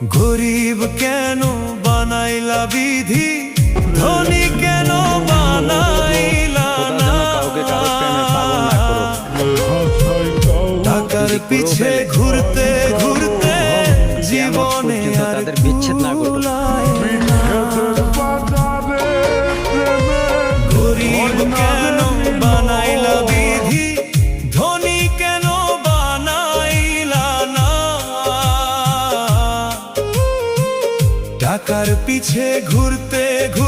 গরিব কেন বানাইলা বিধি, ধনী কেন বানাইলা না। কাউকে কারো প্রেমে পাগল না করো। টাকার পিছে ঘুরতে ঘুরতে জীবনে আর তাদের বিচ্ছেদ না করো। গরিব কেন বানাইলা বিধি, ধনী কেন বানাইলা না। টাকার পিছে ঘুরতে ঘুরতে